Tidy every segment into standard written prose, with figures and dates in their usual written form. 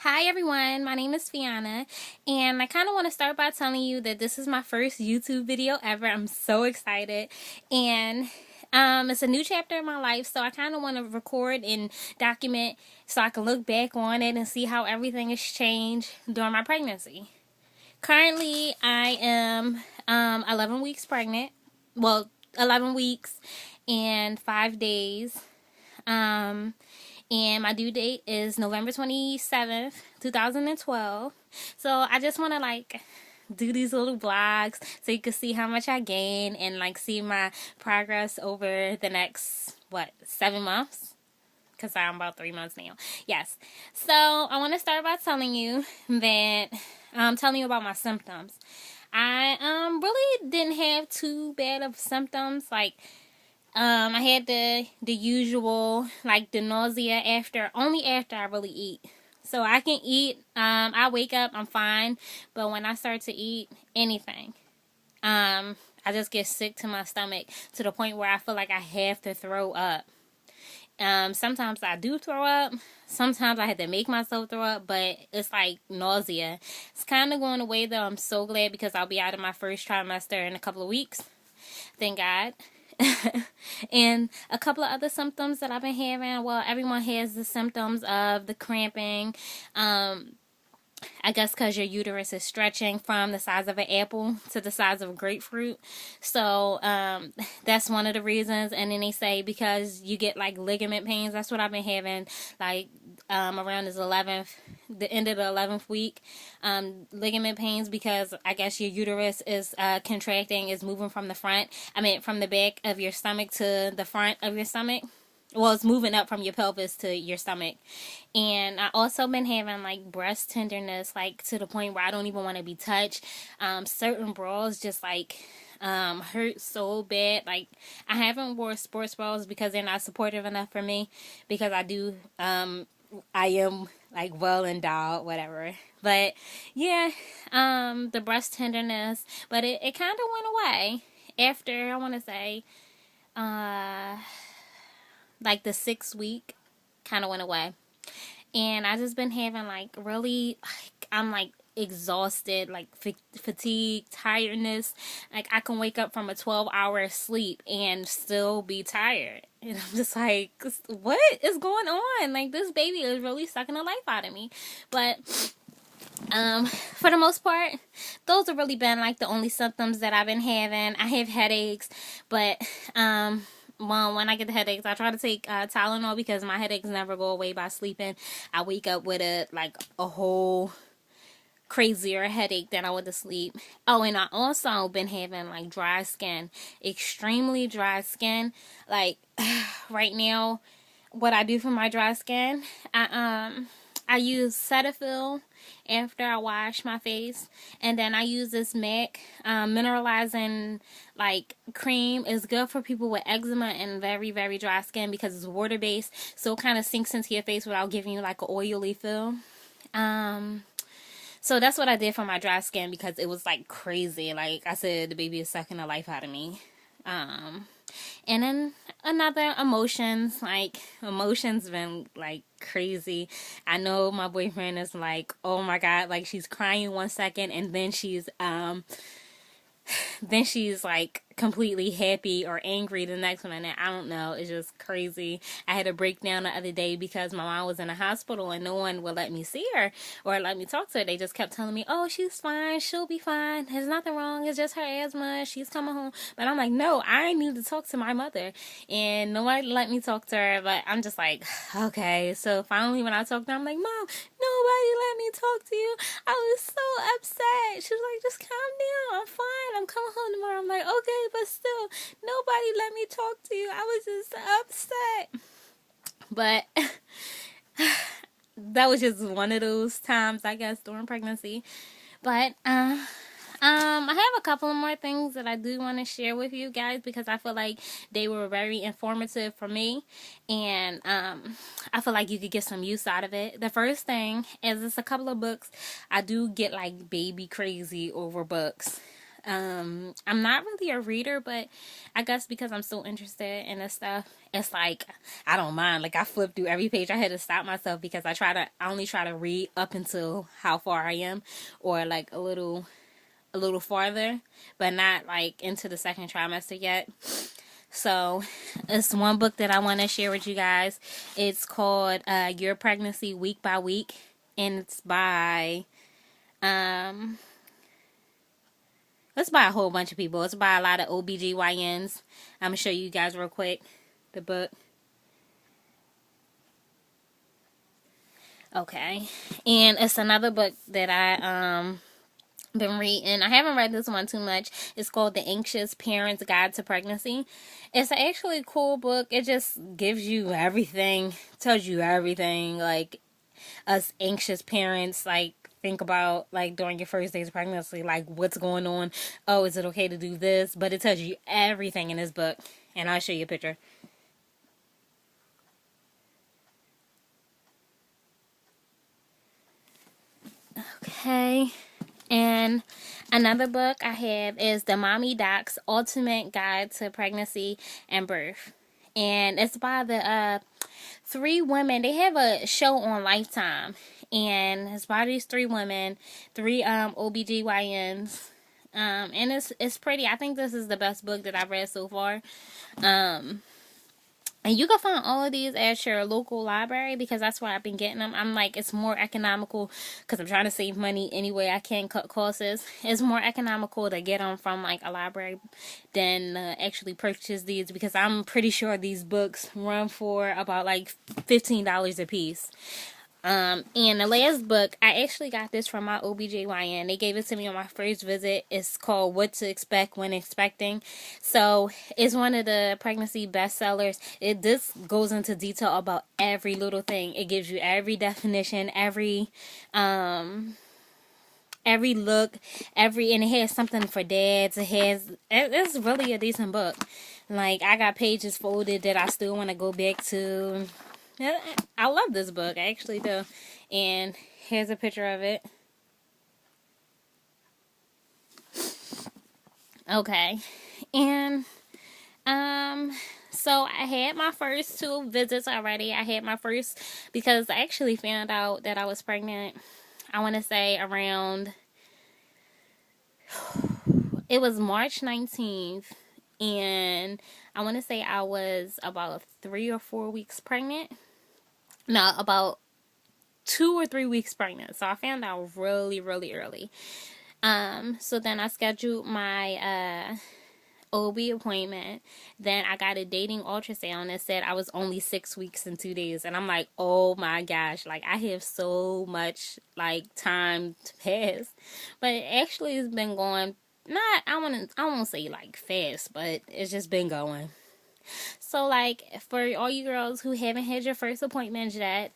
Hi everyone, my name is Fiona, and I kind of want to start by telling you that this is my first YouTube video ever. I'm so excited, and it's a new chapter in my life, so I kind of want to record and document so I can look back on it and see how everything has changed during my pregnancy. Currently, I am 11 weeks pregnant. Well, 11 weeks and 5 days. Um, and my due date is November 27th, 2012. So I just want to do these little vlogs so you can see how much I gain and see my progress over the next 7 months, because I'm about 3 months now. Yes. So I want to start by telling you about my symptoms. I really didn't have too bad of symptoms. I had the usual, the nausea only after I really eat. So I can eat, I wake up, I'm fine, but when I start to eat anything, I just get sick to my stomach to the point where I feel like I have to throw up. Sometimes I do throw up. Sometimes I have to make myself throw up, but it's like nausea. It's kind of going away though. I'm so glad because I'll be out of my first trimester in a couple of weeks. Thank God. And a couple of other symptoms that I've been having. Well, everyone has the symptoms of the cramping. I guess because your uterus is stretching from the size of an apple to the size of a grapefruit. So that's one of the reasons. And then they say because you get ligament pains. That's what I've been having around the end of the 11th week. Ligament pains because I guess your uterus is contracting, is moving from the back of your stomach to the front of your stomach. Well, it's moving up from your pelvis to your stomach. And I also been having breast tenderness, to the point where I don't even want to be touched. Certain bras just hurt so bad. I haven't wore sports bras because they're not supportive enough for me, because I am well endowed, whatever. But yeah, the breast tenderness, but it kind of went away after, I want to say, the 6th week kind of went away. And I just been having really, I'm exhausted, fatigue, tiredness. I can wake up from a 12-hour sleep and still be tired. And I'm just what is going on? This baby is really sucking the life out of me. But for the most part, those have really been the only symptoms that I've been having. I have headaches, but well, when I get the headaches, I try to take Tylenol because my headaches never go away by sleeping. I wake up with a whole crazier headache than I went to sleep. Oh, and I also been having dry skin, extremely dry skin. Right now, what I do for my dry skin, I use Cetaphil after I wash my face, and then I use this MAC mineralizing cream. It's good for people with eczema and very, very dry skin because it's water based, so it kind of sinks into your face without giving you an oily feel. So that's what I did for my dry skin because it was crazy. Like I said, the baby is sucking the life out of me. And then another emotions been crazy. I know my boyfriend is oh my God, she's crying 1 second and then she's completely happy or angry the next minute. I don't know. It's just crazy. I had a breakdown the other day because my mom was in a hospital and no one would let me see her or let me talk to her. They just kept telling me, oh, she's fine. She'll be fine. There's nothing wrong. It's just her asthma. She's coming home. But I'm no, I need to talk to my mother. And nobody let me talk to her. But I'm just okay. So finally when I talked to her, I'm Mom, nobody let me talk to you. I was so upset. She was just calm down. I'm fine. I'm coming home tomorrow. I'm okay, but still, nobody let me talk to you. I was just upset. But that was just one of those times, I guess, during pregnancy. But I have a couple of more things that I do want to share with you guys because I feel like they were very informative for me, and I feel like you could get some use out of it. The first thing is it's a couple of books. I do get baby crazy over books. I'm not really a reader, but I guess because I'm so interested in this stuff, it's like I don't mind. Like I flip through every page. I had to stop myself because I only try to read up until how far I am, or like a little farther, but not like into the second trimester yet. So it's one book that I want to share with you guys. It's called Your Pregnancy Week by Week, and um it's by a whole bunch of people. It's by a lot of OBGYNs. I'm gonna show you guys real quick the book. Okay. And it's another book that I been reading. I haven't read this one too much. It's called The Anxious Parent's Guide to Pregnancy. It's actually a cool book. It just gives you everything, tells you everything, like us anxious parents, like think about like during your first days of pregnancy, like what's going on. Oh, is it okay to do this? But it tells you everything in this book, and I'll show you a picture. Okay. And another book I have is The Mommy Doc's Ultimate Guide to Pregnancy and Birth. And it's by the three women. They have a show on Lifetime. And it's by these three women, three OBGYNs. And it's pretty. I think this is the best book that I've read so far. And you can find all of these at your local library because that's where I've been getting them. I'm like, it's more economical because I'm trying to save money any way I can, cut costs. It's more economical to get them from like a library than actually purchase these, because I'm pretty sure these books run for about like $15 a piece. And the last book, I actually got this from my OBGYN. They gave it to me on my first visit. It's called What to Expect When Expecting. So it's one of the pregnancy bestsellers. This goes into detail about every little thing. It gives you every definition, every look, and it has something for dads. It's really a decent book. Like I got pages folded that I still want to go back to. I love this book, I actually do. And here's a picture of it. Okay. And so I had my first 2 visits already. I had my first because I actually found out that I was pregnant, I want to say around, it was March 19th, and I want to say I was about 3 or 4 weeks pregnant. No, about 2 or 3 weeks pregnant. So I found out really, really early. So then I scheduled my OB appointment. Then I got a dating ultrasound that said I was only 6 weeks and 2 days. And I'm like, oh my gosh, like I have so much like time to pass. But it actually has been going, not, I won't say like fast, but it's just been going. So, like, for all you girls who haven't had your first appointment yet,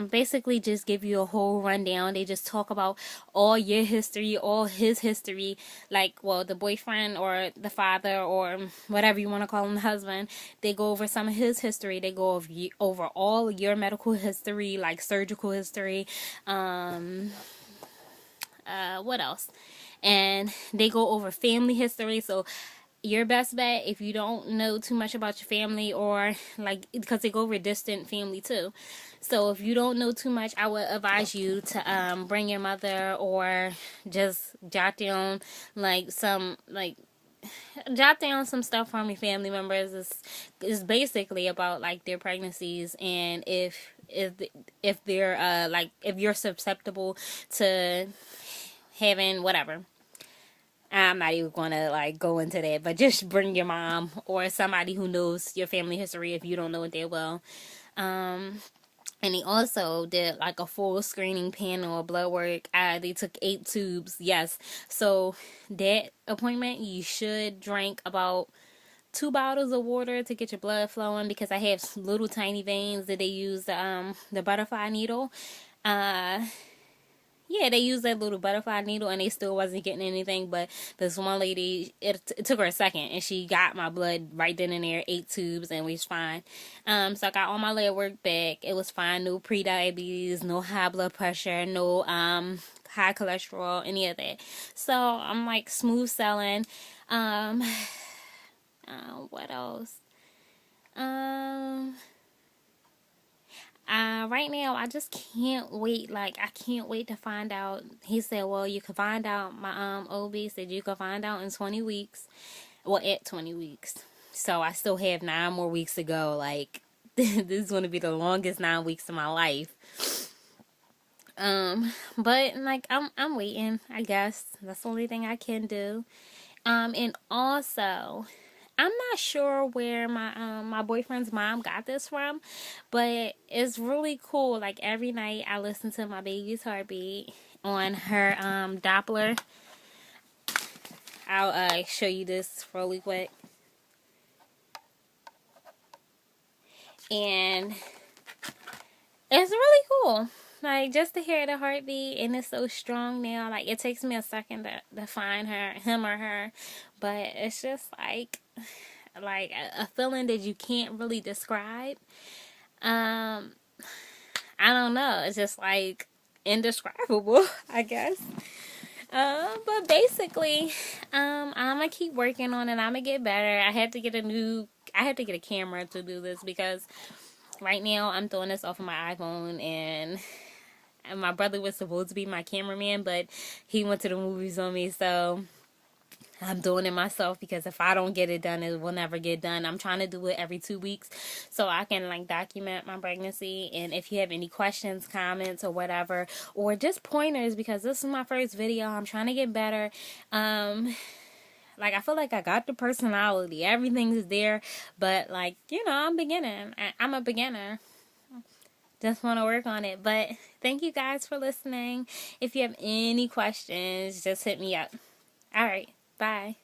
basically just give you a whole rundown. They just talk about all your history, all his history, like, well, the boyfriend or the father or whatever you want to call him, the husband. They go over some of his history. They go over all your medical history, like surgical history. What else? And they go over family history. So your best bet, if you don't know too much about your family, or like, because they go over distant family too, so if you don't know too much, I would advise you to bring your mother, or just jot down some stuff from your family members. It's basically about like their pregnancies, and if they're like, if you're susceptible to having whatever. I'm not even going to like go into that, but just bring your mom or somebody who knows your family history if you don't know it that well. And he also did like a full screening panel of blood work. They took 8 tubes. Yes. So that appointment, you should drink about 2 bottles of water to get your blood flowing, because I have little tiny veins that they use the butterfly needle. yeah, they used that little butterfly needle and they still wasn't getting anything. But this one lady, it took her a second and she got my blood right then and there, 8 tubes, and we was fine. So I got all my lab work back. It was fine. No pre-diabetes, no high blood pressure, no high cholesterol, any of that. So I'm like smooth selling. What else? Right now, I just can't wait. Like, I can't wait to find out. He said, well, you can find out. My OB said you can find out in 20 weeks. Well, at 20 weeks. So I still have 9 more weeks to go. Like, this is going to be the longest 9 weeks of my life. But like, I'm waiting, I guess. That's the only thing I can do. And also, I'm not sure where my boyfriend's mom got this from, but it's really cool. Like, every night I listen to my baby's heartbeat on her Doppler. I'll show you this really quick. And it's really cool. Like, just to hear the heartbeat, and it's so strong now. Like, it takes me a second to find him or her, but it's just like a feeling that you can't really describe. I don't know. It's just like indescribable, I guess. But basically, I'm gonna keep working on it. I'm gonna get better. I have to get a camera to do this because right now I'm doing this off of my iPhone, and my brother was supposed to be my cameraman, but he went to the movies on me, so I'm doing it myself because if I don't get it done, it will never get done. I'm trying to do it every 2 weeks so I can like document my pregnancy. And if you have any questions, comments, or whatever, or just pointers, because this is my first video, I'm trying to get better. Like, I feel like I got the personality, everything's there, but like, I'm beginning. I'm a beginner. Just want to work on it. But thank you guys for listening. If you have any questions, just hit me up. All right. Bye.